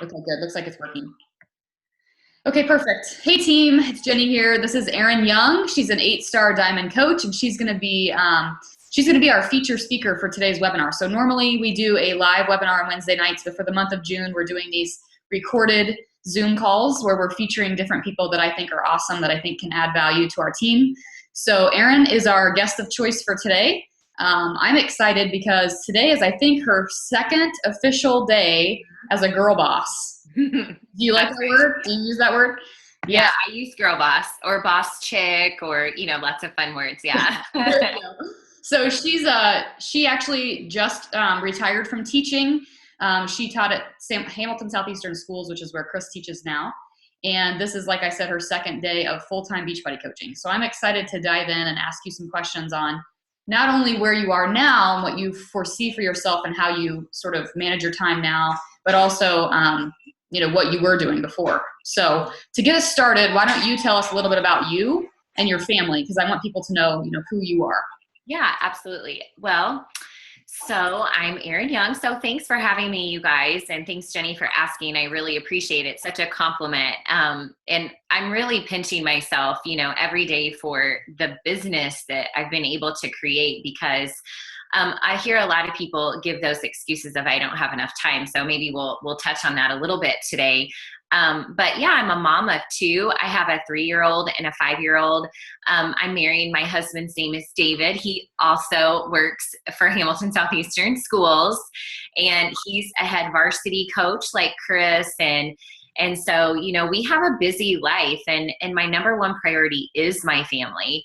Okay, good. Looks like it's working. Okay, perfect. Hey team, it's Jenny here. This is Erin Young. She's an 8-star diamond coach, and she's gonna be our feature speaker for today's webinar. So normally we do a live webinar on Wednesday nights, but for the month of June, we're doing these recorded Zoom calls where we're featuring different people that I think are awesome, that I think can add value to our team. So Erin is our guest of choice for today. I'm excited because today is, I think, her second official day as a girl boss. Do you like that word? Do you use that word? Yeah, I use girl boss or boss chick or, lots of fun words. Yeah. There you go. So she actually just retired from teaching. She taught at Hamilton Southeastern Schools, which is where Chris teaches now. And this is, like I said, her second day of full-time Beachbody coaching. So I'm excited to dive in and ask you some questions on not only where you are now and what you foresee for yourself and how you sort of manage your time now, but also what you were doing before. So to get us started, why don't you tell us a little bit about you and your family, because I want people to know, who you are. Yeah, absolutely. Well, so I'm Erin Young. So thanks for having me, you guys. And thanks, Jenny, for asking. I really appreciate it. Such a compliment. And I'm really pinching myself, every day for the business that I've been able to create because I hear a lot of people give those excuses of I don't have enough time. So maybe we'll touch on that a little bit today. But yeah, I'm a mom of two. I have a 3-year-old and a 5-year-old. I'm married. My husband's name is David. He also works for Hamilton Southeastern Schools, and he's a head varsity coach like Chris. And so, we have a busy life, and my number one priority is my family.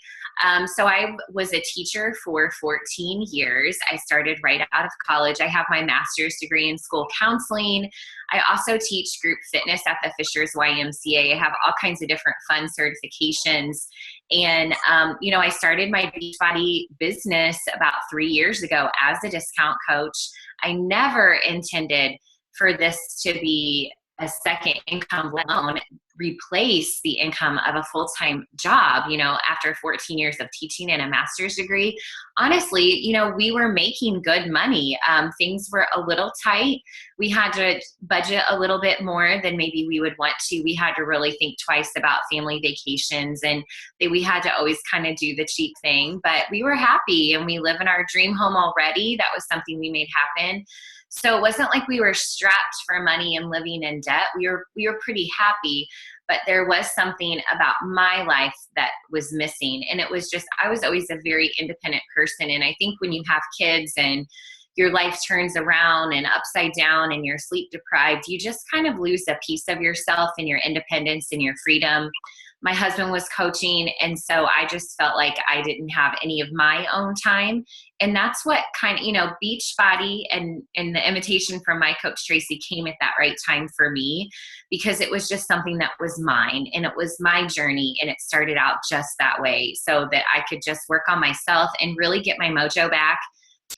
So I was a teacher for 14 years. I started right out of college. I have my master's degree in school counseling. I also teach group fitness at the Fishers YMCA. I have all kinds of different fun certifications. And, I started my Beachbody business about 3 years ago as a discount coach. I never intended for this to be a second income, let alone replace the income of a full-time job, after 14 years of teaching and a master's degree. Honestly, we were making good money. Things were a little tight. We had to budget a little bit more than maybe we would want to. We had to really think twice about family vacations, and we had to always kind of do the cheap thing, but we were happy and we live in our dream home already. That was something we made happen. So it wasn't like we were strapped for money and living in debt. We were pretty happy, but there was something about my life that was missing. And it was just, I was always a very independent person. And I think when you have kids and your life turns around and upside down and you're sleep deprived, you just kind of lose a piece of yourself and your independence and your freedom. My husband was coaching, and so I just felt like I didn't have any of my own time. And that's what kind of, Beachbody and the invitation from my coach Tracy came at that right time for me, because it was just something that was mine and it was my journey, and it started out just that way so that I could just work on myself and really get my mojo back.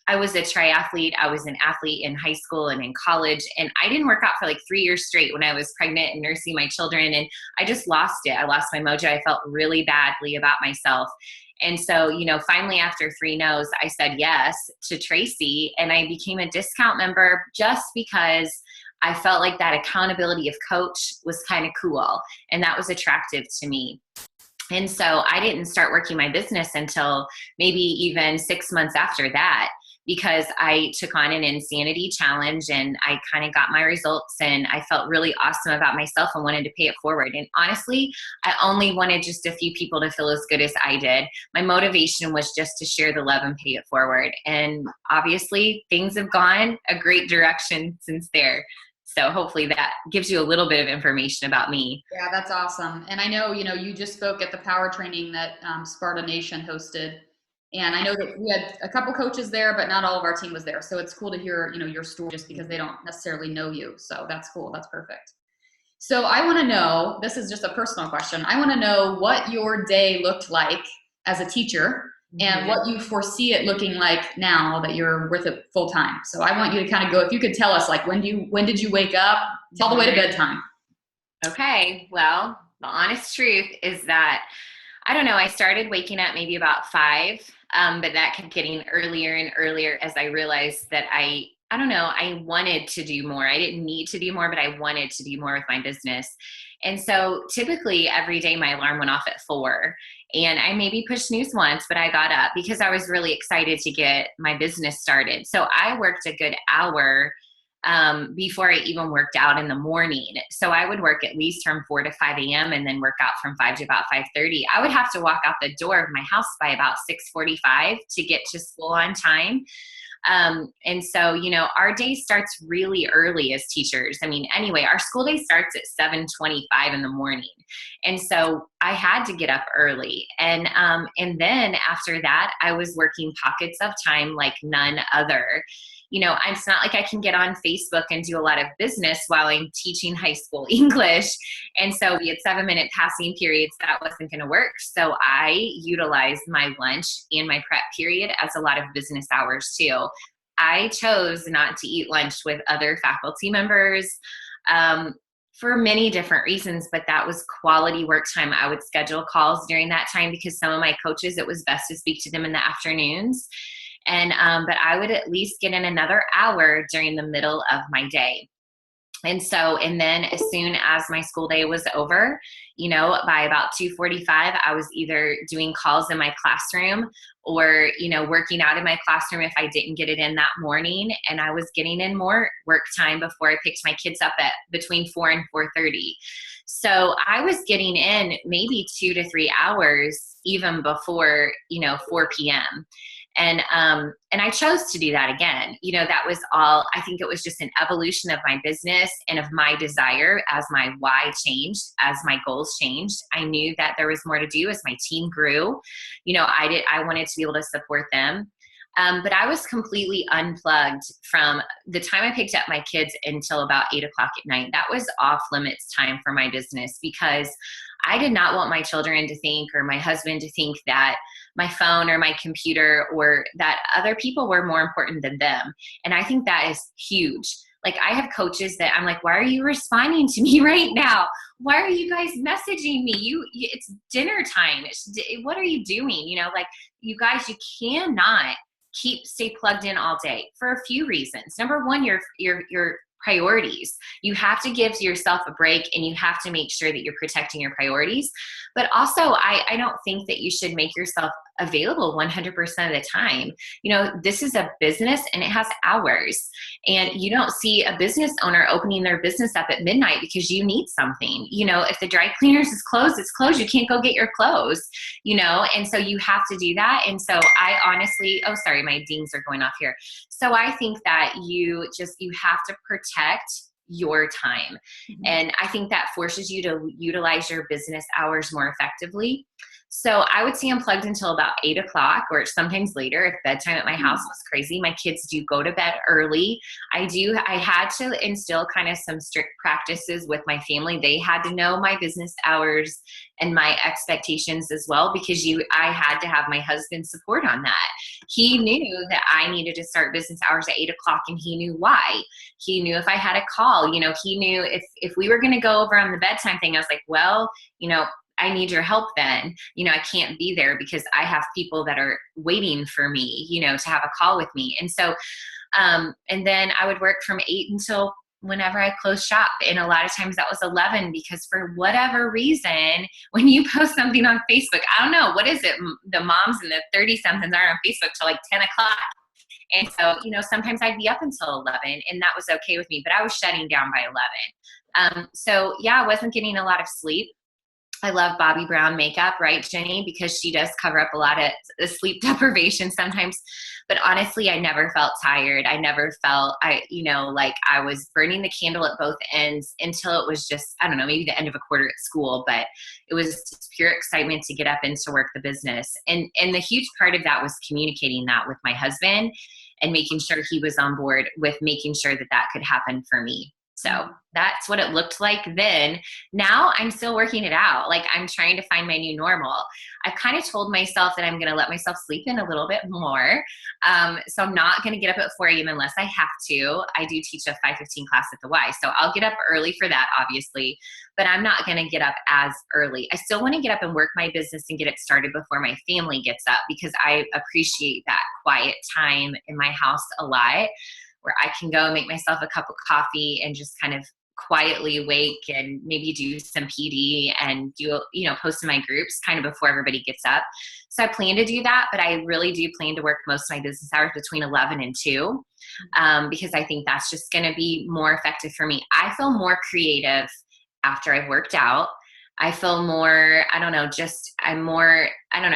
I was a triathlete. I was an athlete in high school and in college, and I didn't work out for like 3 years straight when I was pregnant and nursing my children, and I just lost it. I lost my mojo. I felt really badly about myself. And so, finally after 3 no's, I said yes to Tracy, and I became a discount member just because I felt like that accountability of coach was kind of cool, and that was attractive to me. And so I didn't start working my business until maybe even 6 months after that, because I took on an insanity challenge and I kind of got my results, and I felt really awesome about myself and wanted to pay it forward. And honestly, I only wanted just a few people to feel as good as I did. My motivation was just to share the love and pay it forward. And obviously things have gone a great direction since there. So hopefully that gives you a little bit of information about me. Yeah, that's awesome. And I know, you just spoke at the power training that Sparta Nation hosted. And I know that we had a couple coaches there, but not all of our team was there. So it's cool to hear, your story, just because they don't necessarily know you. So that's cool. That's perfect. So I want to know, this is just a personal question. I want to know what your day looked like as a teacher and what you foresee it looking like now that you're with it full time. So I want you to kind of go, if you could tell us, like, when did you wake up, all the way to bedtime? Okay. Well, the honest truth is that I don't know, I started waking up maybe about 5, but that kept getting earlier and earlier as I realized that I I don't know, I wanted to do more. I didn't need to do more, but I wanted to do more with my business. And so typically every day my alarm went off at 4, and I maybe pushed snooze once, but I got up because I was really excited to get my business started. So I worked a good hour before I even worked out in the morning. So I would work at least from 4 to 5 a.m. and then work out from 5 to about 5:30. I would have to walk out the door of my house by about 6:45 to get to school on time. And so, our day starts really early as teachers. I mean, anyway, our school day starts at 7:25 in the morning. And so I had to get up early. And then after that, I was working pockets of time like none other. It's not like I can get on Facebook and do a lot of business while I'm teaching high school English. And so we had 7-minute passing periods. That wasn't going to work. So I utilized my lunch and my prep period as a lot of business hours too. I chose not to eat lunch with other faculty members for many different reasons, but that was quality work time. I would schedule calls during that time because some of my coaches, it was best to speak to them in the afternoons. And but I would at least get in another hour during the middle of my day. And then as soon as my school day was over, by about 2:45, I was either doing calls in my classroom or, working out in my classroom if I didn't get it in that morning. And I was getting in more work time before I picked my kids up at between 4 and 4:30. So I was getting in maybe 2 to 3 hours even before, 4 p.m. And I chose to do that again. That was all, I think it was just an evolution of my business and of my desire as my why changed, as my goals changed. I knew that there was more to do as my team grew. I wanted to be able to support them. But I was completely unplugged from the time I picked up my kids until about 8 o'clock at night. That was off limits time for my business because I did not want my children to think, or my husband to think, that my phone or my computer or that other people were more important than them. And I think that is huge. Like, I have coaches that I'm like, why are you responding to me right now? Why are you guys messaging me? It's dinner time. What are you doing? Like, you guys, you cannot stay plugged in all day for a few reasons. Number one, your priorities. You have to give yourself a break, and you have to make sure that you're protecting your priorities. But also, I don't think that you should make yourself available 100% of the time. This is a business and it has hours, and you don't see a business owner opening their business up at midnight because you need something. If the dry cleaners is closed, it's closed. You can't go get your clothes, and so you have to do that. And so I honestly, oh, sorry, my dings are going off here. So I think that you have to protect your time. Mm-hmm. And I think that forces you to utilize your business hours more effectively. So I would say I'm plugged until about 8 o'clock, or sometimes later if bedtime at my house was crazy. My kids do go to bed early. I had to instill kind of some strict practices with my family. They had to know my business hours and my expectations as well, because I had to have my husband's support on that. He knew that I needed to start business hours at 8 o'clock, and he knew why. He knew if I had a call, he knew if we were going to go over on the bedtime thing. I was like, well, I need your help then. I can't be there because I have people that are waiting for me, to have a call with me. And so, and then I would work from 8 until whenever I closed shop. And a lot of times that was 11, because for whatever reason, when you post something on Facebook, I don't know, what is it? The moms and the 30 somethings are on Facebook till like 10 o'clock. And so, sometimes I'd be up until 11, and that was okay with me, but I was shutting down by 11. So yeah, I wasn't getting a lot of sleep. I love Bobbi Brown makeup, right, Jenny? Because she does cover up a lot of sleep deprivation sometimes. But honestly, I never felt tired. I never felt, like I was burning the candle at both ends until it was just, I don't know, maybe the end of a quarter at school. But it was just pure excitement to get up and to work the business. And the huge part of that was communicating that with my husband and making sure he was on board with making sure that that could happen for me. So that's what it looked like then. Now I'm still working it out. Like, I'm trying to find my new normal. I've kind of told myself that I'm going to let myself sleep in a little bit more. So I'm not going to get up at 4 a.m. unless I have to. I do teach a 5:15 class at the Y. So I'll get up early for that, obviously, but I'm not going to get up as early. I still want to get up and work my business and get it started before my family gets up, because I appreciate that quiet time in my house a lot. where I can go make myself a cup of coffee and just kind of quietly wake and maybe do some PD and do, post in my groups kind of before everybody gets up. So I plan to do that, but I really do plan to work most of my business hours between 11 and 2, because I think that's just going to be more effective for me. I feel more creative after I've worked out. I feel more, I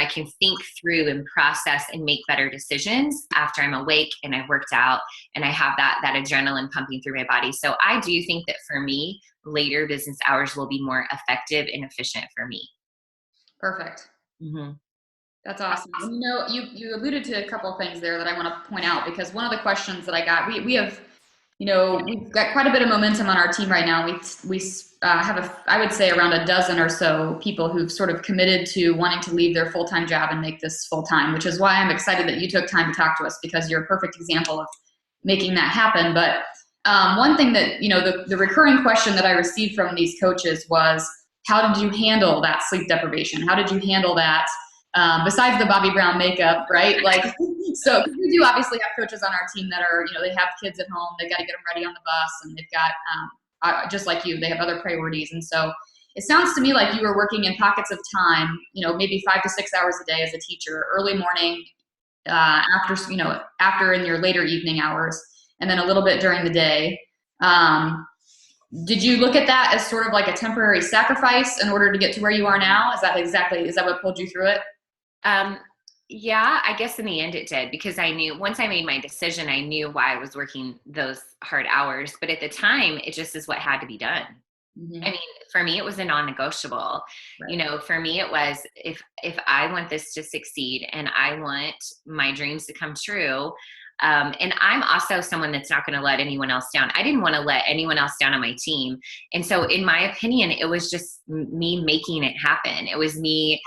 can think through and process and make better decisions after I'm awake and I've worked out and I have that adrenaline pumping through my body. So I do think that for me, later business hours will be more effective and efficient for me. Perfect. Mm-hmm. That's awesome. You alluded to a couple of things there that I want to point out, because one of the questions that I got, we have, we've got quite a bit of momentum on our team right now. We have I would say around a dozen or so people who've sort of committed to wanting to leave their full-time job and make this full-time, which is why I'm excited that you took time to talk to us, because you're a perfect example of making that happen. But one thing that, the recurring question that I received from these coaches was, how did you handle that sleep deprivation? How did you handle that? Besides the Bobby Brown makeup, right? Like, so we do obviously have coaches on our team that are, they have kids at home, they got to get them ready on the bus, and they've got, just like you, they have other priorities. And so it sounds to me like you were working in pockets of time, maybe 5 to 6 hours a day as a teacher, early morning, after in your later evening hours, and then a little bit during the day. Did you look at that as sort of like a temporary sacrifice in order to get to where you are now? Is that what pulled you through it? Yeah, I guess in the end it did, because I knew once I made my decision, I knew why I was working those hard hours. But at the time, it just is what had to be done. Mm-hmm. I mean, for me, it was a non-negotiable. Right. For me, it was if I want this to succeed and I want my dreams to come true. And I'm also someone that's not going to let anyone else down. I didn't want to let anyone else down on my team. And so in my opinion, it was just me making it happen. It was me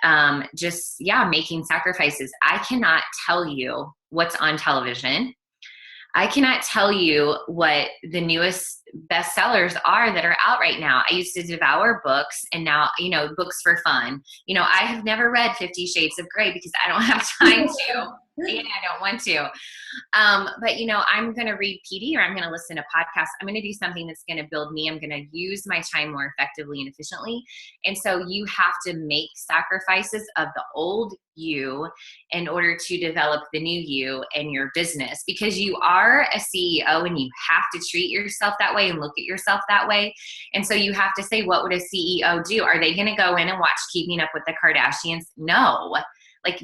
making sacrifices. I cannot tell you what's on television. I cannot tell you what the newest bestsellers are that are out right now. I used to devour books, and now, books for fun. I have never read 50 Shades of Grey because I don't have time to. And I don't want to. But, I'm going to read PD, or I'm going to listen to podcasts. I'm going to do something that's going to build me. I'm going to use my time more effectively and efficiently. And so you have to make sacrifices of the old you in order to develop the new you in your business, because you are a CEO and you have to treat yourself that way and look at yourself that way. And so you have to say, what would a CEO do? Are they going to go in and watch Keeping Up with the Kardashians? No.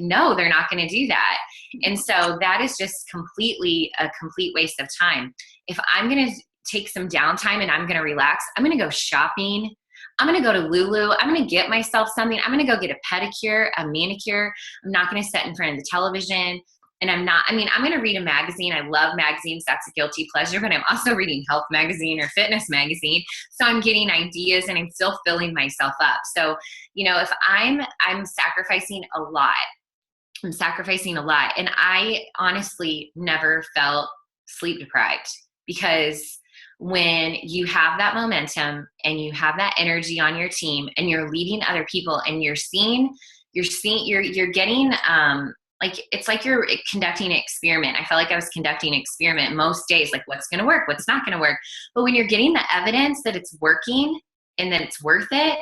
No, they're not going to do that. And so that is just a complete waste of time. If I'm going to take some downtime and I'm going to relax, I'm going to go shopping. I'm going to go to Lulu. I'm going to get myself something. I'm going to go get a pedicure, a manicure. I'm not going to sit in front of the television. And I'm going to read a magazine. I love magazines. That's a guilty pleasure, but I'm also reading health magazine or fitness magazine. So I'm getting ideas and I'm still filling myself up. So, if I'm sacrificing a lot. I'm sacrificing a lot. And I honestly never felt sleep deprived, because when you have that momentum and you have that energy on your team and you're leading other people and you're getting, it's like you're conducting an experiment. I felt like I was conducting an experiment most days, like what's going to work, what's not going to work. But when you're getting the evidence that it's working and that it's worth it,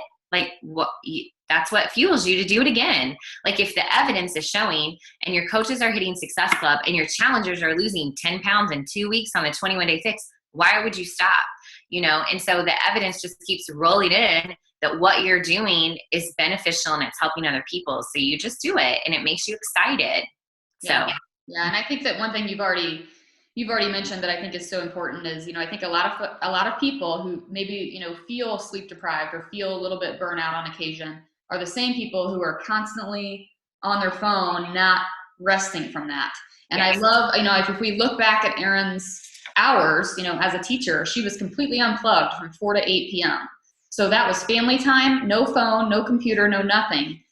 that's what fuels you to do it again. Like if the evidence is showing and your coaches are hitting Success Club and your challengers are losing 10 pounds in 2 weeks on the 21-day fix, why would you stop? And so the evidence just keeps rolling in that what you're doing is beneficial and it's helping other people. So you just do it and it makes you excited. Yeah. And I think that one thing you've already mentioned that I think is so important is, I think a lot of people who maybe, feel sleep deprived or feel a little bit burnout on occasion are the same people who are constantly on their phone, not resting from that. And yes. I love, if we look back at Erin's hours, as a teacher, she was completely unplugged from 4 to 8 p.m. So that was family time, no phone, no computer, no nothing.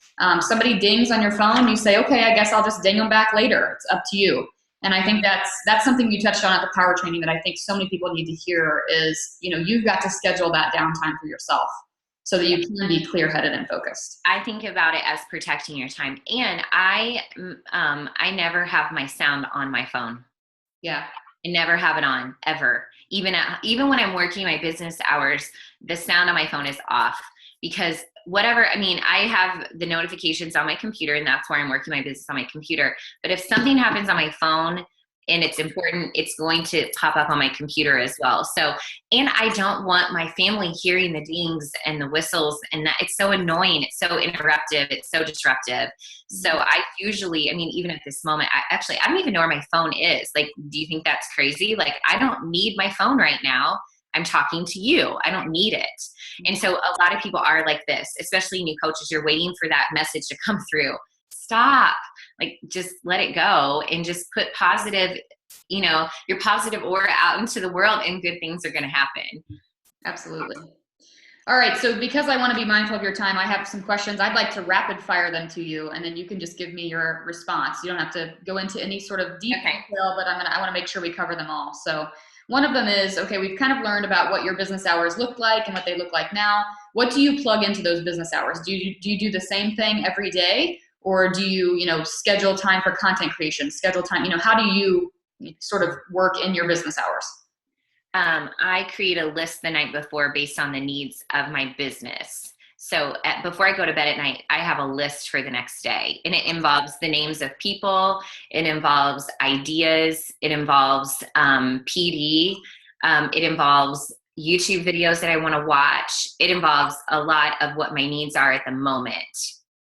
Somebody dings on your phone, you say, okay, I guess I'll just ding them back later. It's up to you. And I think that's something you touched on at the power training that I think so many people need to hear is, you've got to schedule that downtime for yourself so that you can be clear-headed and focused. I think about it as protecting your time. And I never have my sound on my phone. Yeah. I never have it on ever. Even when I'm working my business hours, the sound on my phone is off because whatever, I mean, I have the notifications on my computer and that's where I'm working my business on my computer. But if something happens on my phone and it's important, it's going to pop up on my computer as well. So, and I don't want my family hearing the dings and the whistles, and that it's so annoying. It's so interruptive. It's so disruptive. So I usually, I mean, even at this moment, I don't even know where my phone is. Like, do you think that's crazy? Like, I don't need my phone right now. I'm talking to you. I don't need it. And so a lot of people are like this, especially new coaches. You're waiting for that message to come through. Stop. Like, just let it go and just put positive, your positive aura out into the world, and good things are going to happen. Absolutely. All right. So because I want to be mindful of your time, I have some questions. I'd like to rapid fire them to you, and then you can just give me your response. You don't have to go into any sort of deep detail, but I want to make sure we cover them all. So one of them is, okay, we've kind of learned about what your business hours look like and what they look like now. What do you plug into those business hours? Do you do the same thing every day? Or do you, schedule time for content creation, schedule time, how do you sort of work in your business hours? I create a list the night before based on the needs of my business. So before I go to bed at night, I have a list for the next day, and it involves the names of people. It involves ideas. It involves PD. It involves YouTube videos that I want to watch. It involves a lot of what my needs are at the moment.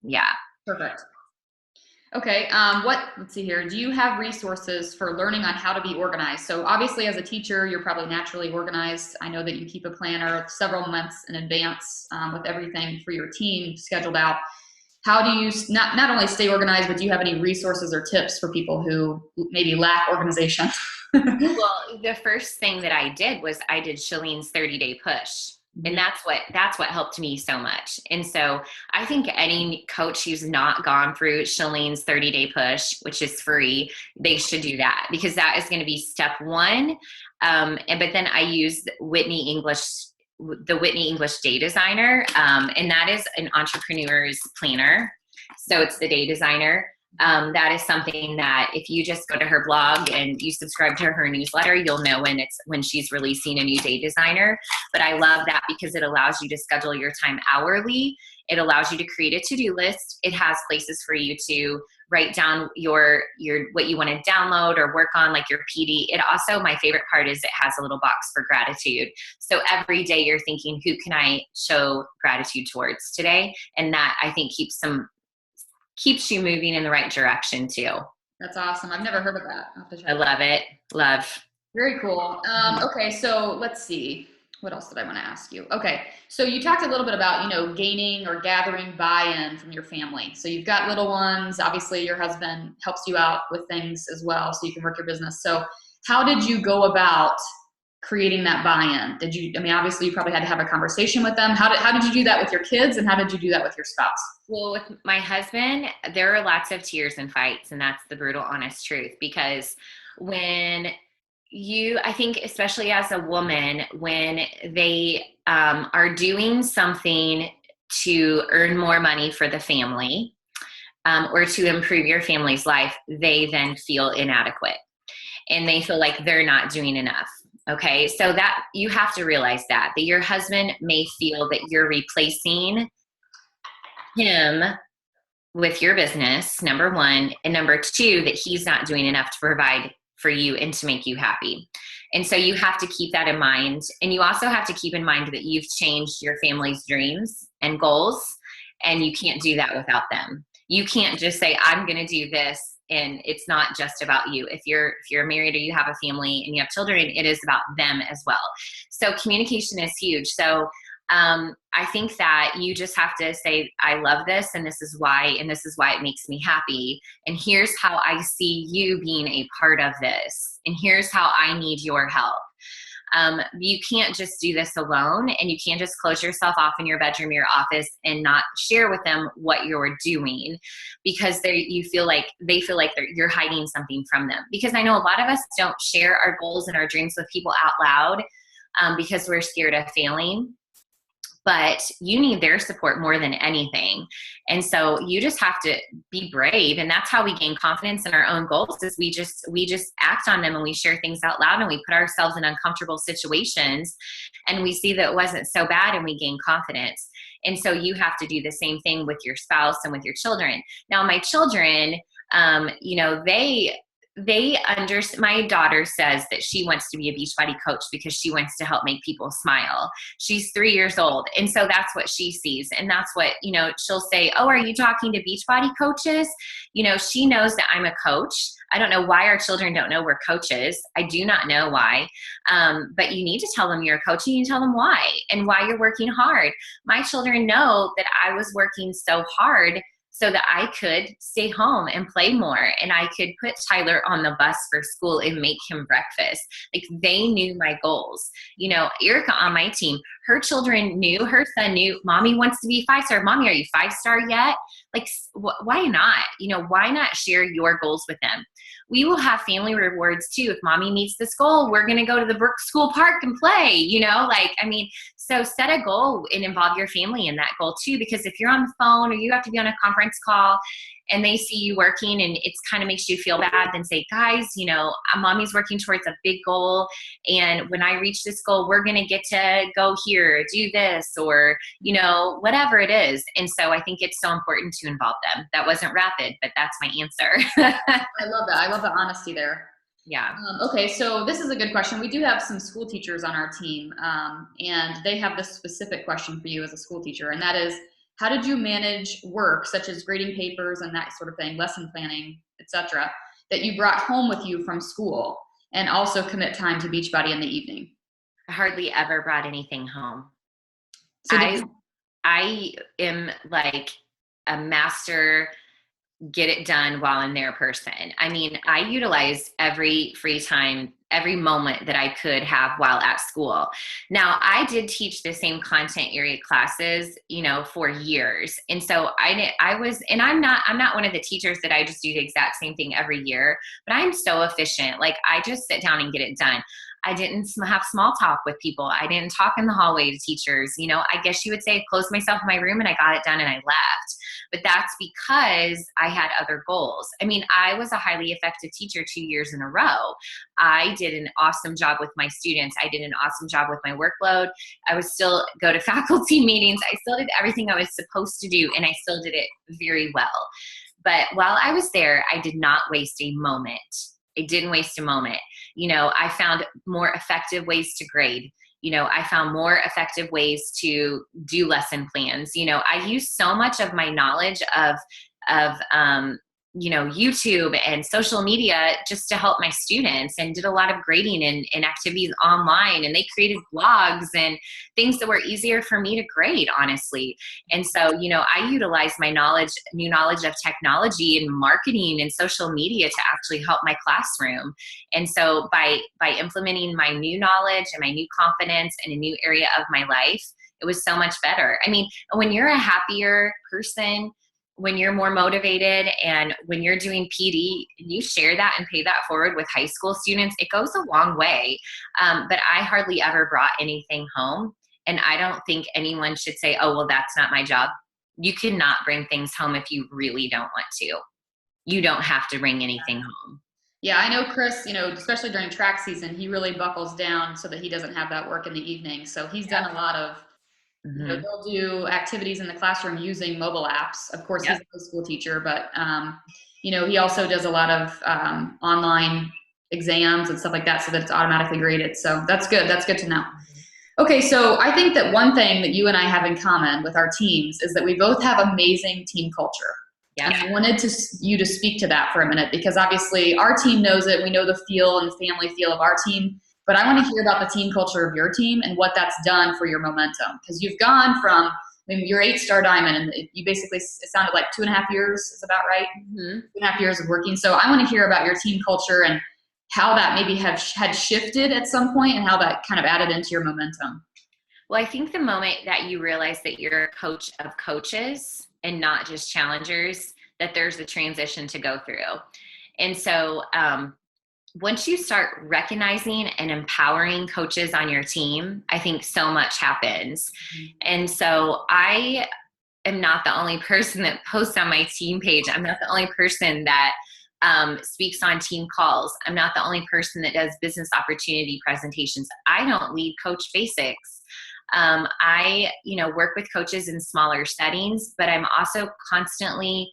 Yeah. Perfect. Okay. Let's see here. Do you have resources for learning on how to be organized? So obviously as a teacher, you're probably naturally organized. I know that you keep a planner several months in advance with everything for your team scheduled out. How do you not only stay organized, but do you have any resources or tips for people who maybe lack organization? Well, the first thing that I did was I did Shalene's 30-day push. And that's what helped me so much. And so I think any coach who's not gone through Shalene's 30-day push, which is free, they should do that, because that is going to be step one. But then I use the Whitney English Day Designer. And that is an entrepreneur's planner. So it's the Day Designer. That is something that if you just go to her blog and you subscribe to her newsletter, you'll know when she's releasing a new Day Designer. But I love that because it allows you to schedule your time hourly. It allows you to create a to-do list. It has places for you to write down your what you want to download or work on, like your PD. It also, my favorite part is it has a little box for gratitude. So every day you're thinking, who can I show gratitude towards today? And that, I think, keeps you moving in the right direction too. That's awesome. I've never heard of that. I love it. Love. Very cool. Okay, so let's see. What else did I want to ask you? Okay, so you talked a little bit about, gaining or gathering buy-in from your family. So you've got little ones. Obviously, your husband helps you out with things as well, so you can work your business. So how did you go about creating that buy-in? Obviously you probably had to have a conversation with them. How did you do that with your kids, and how did you do that with your spouse? Well, with my husband, there are lots of tears and fights, and that's the brutal, honest truth. Because I think especially as a woman, when they are doing something to earn more money for the family or to improve your family's life, they then feel inadequate and they feel like they're not doing enough. Okay, so that you have to realize that your husband may feel that you're replacing him with your business, number one, and number two, that he's not doing enough to provide for you and to make you happy. And so you have to keep that in mind. And you also have to keep in mind that you've changed your family's dreams and goals, and you can't do that without them. You can't just say, I'm going to do this, and it's not just about you. If you're married or you have a family and you have children, it is about them as well. So communication is huge. So I think that you just have to say, I love this, and this is why it makes me happy. And here's how I see you being a part of this. And here's how I need your help. You can't just do this alone, and you can't just close yourself off in your bedroom or your office and not share with them what you're doing, because they feel like you're hiding something from them. Because I know a lot of us don't share our goals and our dreams with people out loud because we're scared of failing. but you need their support more than anything. And so you just have to be brave. And that's how we gain confidence in our own goals, is we just act on them, and we share things out loud, and we put ourselves in uncomfortable situations, and we see that it wasn't so bad, and we gain confidence. And so you have to do the same thing with your spouse and with your children. Now, my children, my daughter says that she wants to be a Beachbody coach because she wants to help make people smile. She's 3 years old. And so that's what she sees. And that's what, she'll say, oh, are you talking to Beachbody coaches? She knows that I'm a coach. I don't know why our children don't know we're coaches. I do not know why. But you need to tell them you're a coach, and you tell them why and why you're working hard. My children know that I was working so hard so that I could stay home and play more, and I could put Tyler on the bus for school and make him breakfast. Like, they knew my goals. Erica on my team, her children knew, her son knew, mommy wants to be 5-star. Mommy, are you 5-star yet? Like, why not? Why not share your goals with them? We will have family rewards too. If mommy meets this goal, we're going to go to the Brook School Park and play, so set a goal and involve your family in that goal too, because if you're on the phone or you have to be on a conference call and they see you working and it kind of makes you feel bad, then say, guys, mommy's working towards a big goal. And when I reach this goal, we're going to get to go here, do this, or, whatever it is. And so I think it's so important to involve them. That wasn't rapid, but that's my answer. I love that. I love the honesty there. Yeah. Okay, so this is a good question. We do have some school teachers on our team, and they have this specific question for you as a school teacher, and that is, how did you manage work, such as grading papers and that sort of thing, lesson planning, etc., that you brought home with you from school, and also commit time to Beachbody in the evening? I hardly ever brought anything home. So I am like a master get it done while I'm there person. I mean, I utilize every free time, every moment that I could have while at school. Now, I did teach the same content area classes, for years. And so I'm not one of the teachers that I just do the exact same thing every year, but I'm so efficient. Like, I just sit down and get it done. I didn't have small talk with people. I didn't talk in the hallway to teachers. I guess you would say I closed myself in my room and I got it done and I left. But that's because I had other goals. I mean, I was a highly effective teacher 2 years in a row. I did an awesome job with my students. I did an awesome job with my workload. I would still go to faculty meetings. I still did everything I was supposed to do, and I still did it very well. But while I was there, I did not waste a moment. It didn't waste a moment. I found more effective ways to grade. I found more effective ways to do lesson plans. I used so much of my knowledge of YouTube and social media just to help my students, and did a lot of grading and activities online, and they created blogs and things that were easier for me to grade, honestly. And so, I utilized my new knowledge of technology and marketing and social media to actually help my classroom. And so by implementing my new knowledge and my new confidence in a new area of my life, it was so much better. I mean, when you're a happier person, when you're more motivated, and when you're doing PD, you share that and pay that forward with high school students, it goes a long way. But I hardly ever brought anything home. And I don't think anyone should say, oh, well, that's not my job. You cannot bring things home if you really don't want to. You don't have to bring anything home. Yeah, I know Chris, especially during track season, he really buckles down so that he doesn't have that work in the evening. So he's done a lot of, they'll do activities in the classroom using mobile apps. Of course, he's a high school teacher, but, he also does a lot of online exams and stuff like that so that it's automatically graded. So that's good. That's good to know. Okay, so I think that one thing that you and I have in common with our teams is that we both have amazing team culture. Yeah. And I wanted you to speak to that for a minute, because obviously our team knows it. We know the feel and the family feel of our team. But I want to hear about the team culture of your team and what that's done for your momentum. Because you've gone from, you're 8-star diamond, and you basically, it sounded like 2.5 years is about right? 2.5 years of working. So I want to hear about your team culture and how that maybe had shifted at some point and how that kind of added into your momentum. Well, I think the moment that you realize that you're a coach of coaches and not just challengers, that there's a transition to go through. And so, once you start recognizing and empowering coaches on your team, I think so much happens. And so I am not the only person that posts on my team page. I'm not the only person that speaks on team calls. I'm not the only person that does business opportunity presentations. I don't lead Coach Basics. I, work with coaches in smaller settings, but I'm also constantly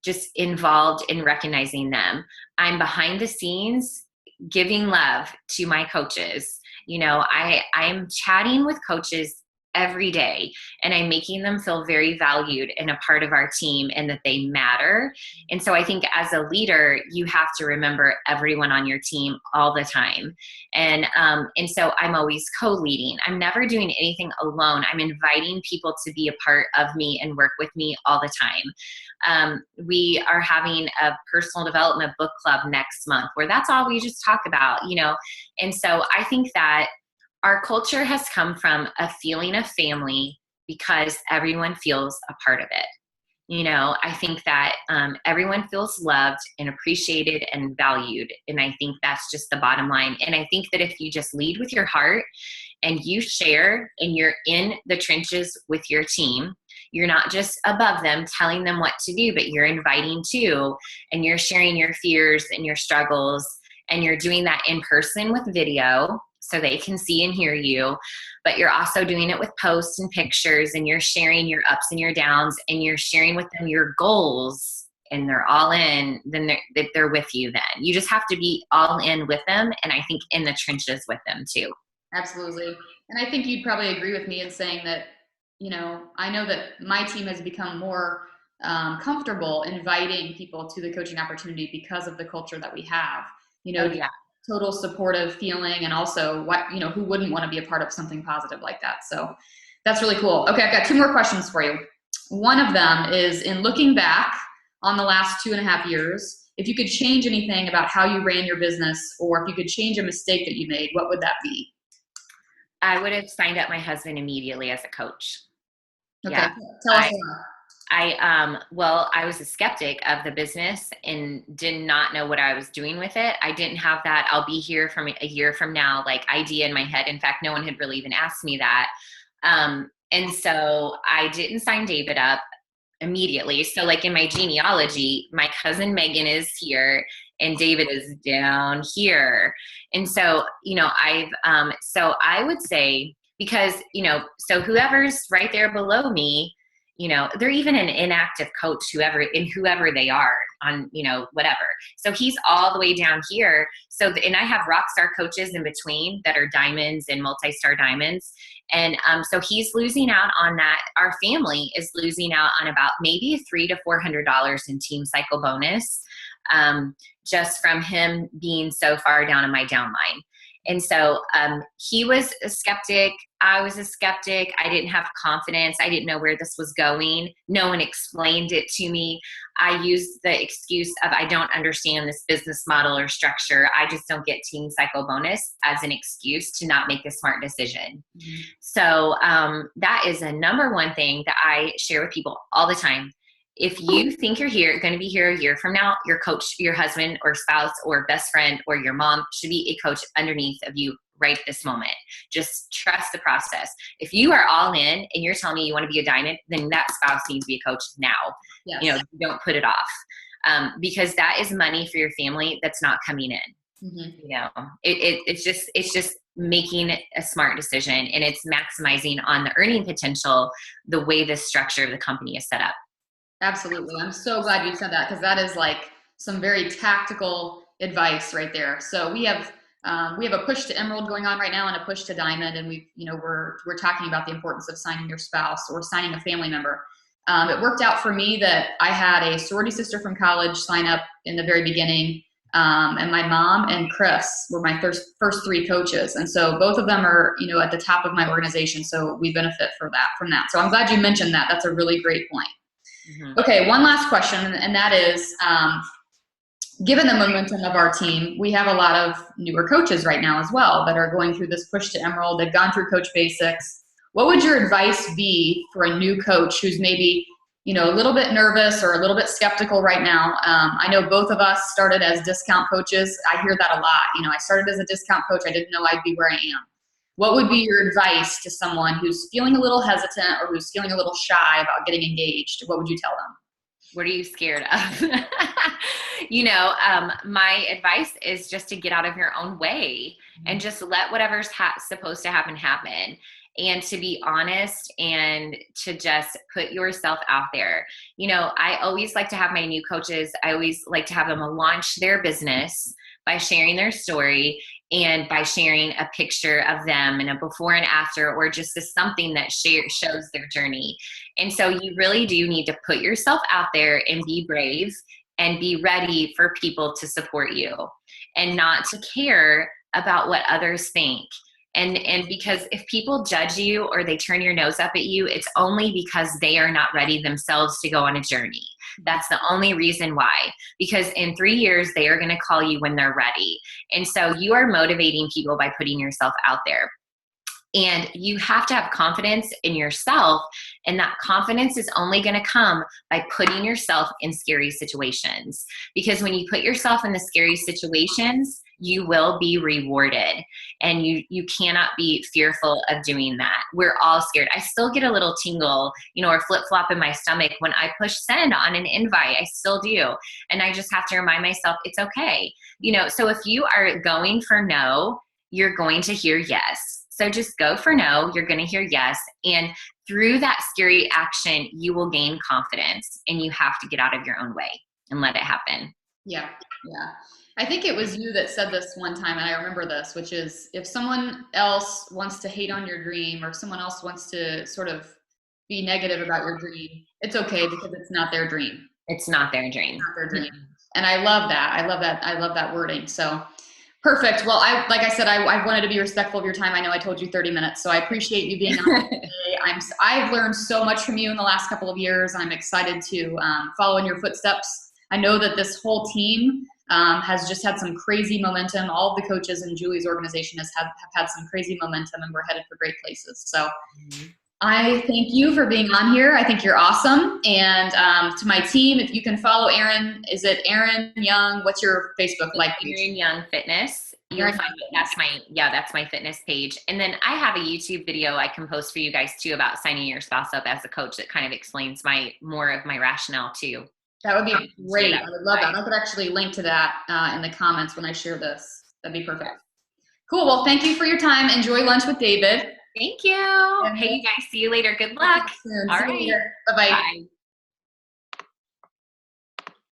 just involved in recognizing them. I'm behind the scenes giving love to my coaches. I'm chatting with coaches every day, and I'm making them feel very valued and a part of our team and that they matter. And so I think as a leader, you have to remember everyone on your team all the time. And so I'm always co-leading. I'm never doing anything alone. I'm inviting people to be a part of me and work with me all the time. We are having a personal development book club next month where that's all we just talk about, And so I think that our culture has come from a feeling of family because everyone feels a part of it. I think that everyone feels loved and appreciated and valued. And I think that's just the bottom line. And I think that if you just lead with your heart and you share and you're in the trenches with your team, you're not just above them telling them what to do, but you're inviting too, and you're sharing your fears and your struggles, and you're doing that in person with video so they can see and hear you, but you're also doing it with posts and pictures, and you're sharing your ups and your downs, and you're sharing with them your goals, and they're all in, then they're with you then. You just have to be all in with them, and I think in the trenches with them too. Absolutely. And I think you'd probably agree with me in saying that, I know that my team has become more comfortable inviting people to the coaching opportunity because of the culture that we have, total supportive feeling, and also who wouldn't want to be a part of something positive like that. So that's really cool. Okay, I've got 2 more questions for you. One of them is, in looking back on the last 2.5 years, if you could change anything about how you ran your business, or if you could change a mistake that you made, what would that be? I would have signed up my husband immediately as a coach. Okay, yeah. Tell us more. I was a skeptic of the business and did not know what I was doing with it. I didn't have that I'll be here from a year from now idea in my head. In fact, no one had really even asked me that. And so I didn't sign David up immediately. So in my genealogy, my cousin Megan is here and David is down here. And so, so I would say, because, so whoever's right there below me, they're even an inactive coach, whoever they are on, whatever. So he's all the way down here. So, and I have rock star coaches in between that are diamonds and multi-star diamonds. And so he's losing out on that. Our family is losing out on about maybe $300 to $400 in team cycle bonus, just from him being so far down in my downline. And so he was a skeptic. I was a skeptic. I didn't have confidence. I didn't know where this was going. No one explained it to me. I used the excuse of, I don't understand this business model or structure. I just don't get team cycle bonus as an excuse to not make a smart decision. Mm-hmm. So that is a number one thing that I share with people all the time. If you think you're going to be here a year from now, your coach, your husband or spouse or best friend or your mom should be a coach underneath of you right this moment. Just trust the process. If you are all in and you're telling me you want to be a diamond, then that spouse needs to be a coach now. Yes. Don't put it off, because that is money for your family that's not coming in. Mm-hmm. It's just making a smart decision, and it's maximizing on the earning potential the way the structure of the company is set up. Absolutely. I'm so glad you said that, because that is some very tactical advice right there. So we have a push to Emerald going on right now and a push to Diamond, and we're talking about the importance of signing your spouse or signing a family member. It worked out for me that I had a sorority sister from college sign up in the very beginning, and my mom and Chris were my first 3 coaches, and so both of them are at the top of my organization. So we benefit from that. So I'm glad you mentioned that. That's a really great point. Mm-hmm. Okay, one last question, and that is, given the momentum of our team, we have a lot of newer coaches right now as well that are going through this push to Emerald. They've gone through Coach Basics. What would your advice be for a new coach who's maybe, a little bit nervous or a little bit skeptical right now. I know both of us started as discount coaches. I hear that a lot. I started as a discount coach. I didn't know I'd be where I am. What would be your advice to someone who's feeling a little hesitant or who's feeling a little shy about getting engaged? What would you tell them? What are you scared of? My advice is just to get out of your own way and just let whatever's supposed to happen, and to be honest and to just put yourself out there. I always like to have my new coaches, I always like to have them launch their business by sharing their story and by sharing a picture of them and a before and after, or just something that shows their journey. And so you really do need to put yourself out there and be brave and be ready for people to support you and not to care about what others think. And because if people judge you or they turn your nose up at you, it's only because they are not ready themselves to go on a journey. That's the only reason why. Because in 3 years, they are going to call you when they're ready. And so you are motivating people by putting yourself out there. And you have to have confidence in yourself. And that confidence is only going to come by putting yourself in scary situations. Because when you put yourself in the scary situations, you will be rewarded. And you cannot be fearful of doing that. We're all scared. I still get a little tingle, or flip-flop in my stomach when I push send on an invite. I still do. And I just have to remind myself it's okay. So if you are going for no, you're going to hear yes. So just go for no, you're going to hear yes. And through that scary action, you will gain confidence, and you have to get out of your own way and let it happen. Yeah. Yeah. I think it was you that said this one time, and I remember this, which is if someone else wants to hate on your dream or someone else wants to sort of be negative about your dream, it's okay because it's not their dream. It's not their dream. It's not their dream. And I love that. I love that wording. So perfect. Well, like I said, I wanted to be respectful of your time. I know I told you 30 minutes, so I appreciate you being on today. I've learned so much from you in the last couple of years. I'm excited to follow in your footsteps. I know that this whole team has just had some crazy momentum. All of the coaches in Julie's organization have had some crazy momentum, and we're headed for great places. So I thank you for being on here. I think you're awesome. And to my team, if you can follow Erin, is it Erin Young? What's your Facebook like? Erin Young Fitness. You'll find it. That's my fitness page. And then I have a YouTube video I can post for you guys too about signing your spouse up as a coach that kind of explains more of my rationale too. That would be great. I would love that. I could actually link to that in the comments when I share this. That'd be perfect. Cool. Well, thank you for your time. Enjoy lunch with David. Thank you. Hey, you guys. See you later. Good luck. All right. Bye-bye. Bye.